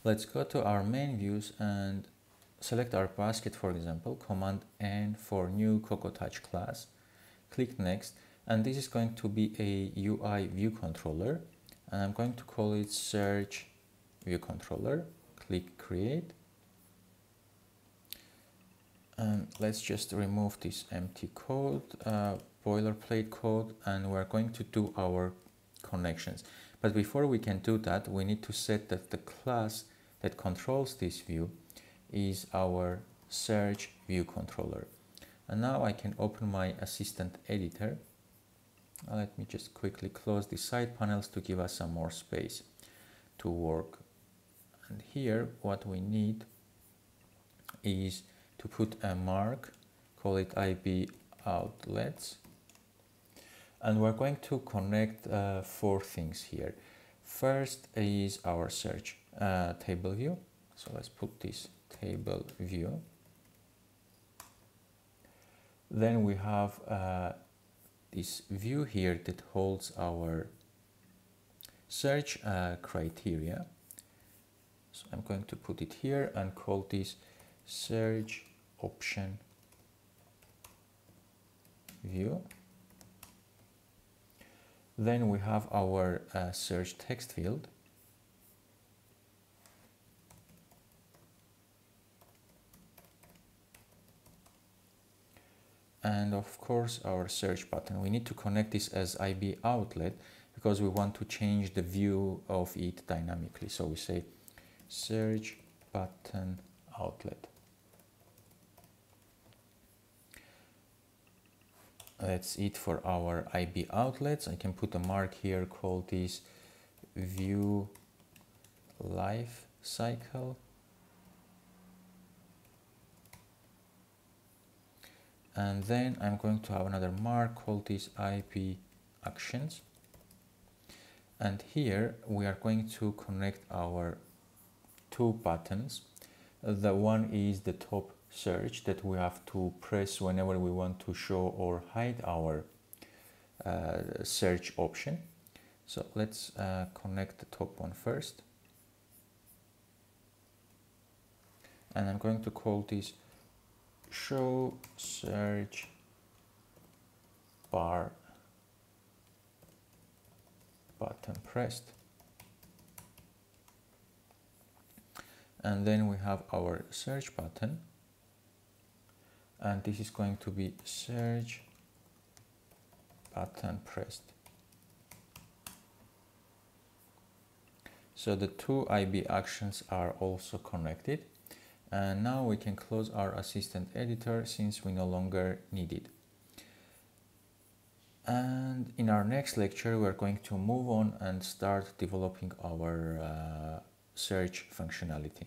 Let's go to our main views and select our basket, for example, Command N for new Cocoa Touch class. Click Next, and this is going to be a UI view controller, and I'm going to call it Search View Controller. Click Create, and let's just remove this empty code, boilerplate code, and we're going to do our connections. But before we can do that, we need to set that the class that controls this view is our Search View Controller. And now I can open my assistant editor. Let me just quickly close the side panels to give us some more space to work. And here what we need is to put a mark, call it IB outlets. And we're going to connect 4 things here. First is our search table view. So let's put this table view. Then we have this view here that holds our search criteria. So I'm going to put it here and call this search option view. Then we have our search text field. And of course our search button. We need to connect this as IB outlet because we want to change the view of it dynamically. So we say search button outlet. That's it for our IB outlets. I can put a mark here, call this view life cycle. And then I'm going to have another mark called this IB actions. And here we are going to connect our 2 buttons. The one is the top search that we have to press whenever we want to show or hide our search option. So let's connect the top one first. And I'm going to call this show search bar button pressed. And then we have our search button, and this is going to be search button pressed. So the 2 IB actions are also connected. And now we can close our assistant editor since we no longer need it. And in our next lecture, we're going to move on and start developing our search functionality.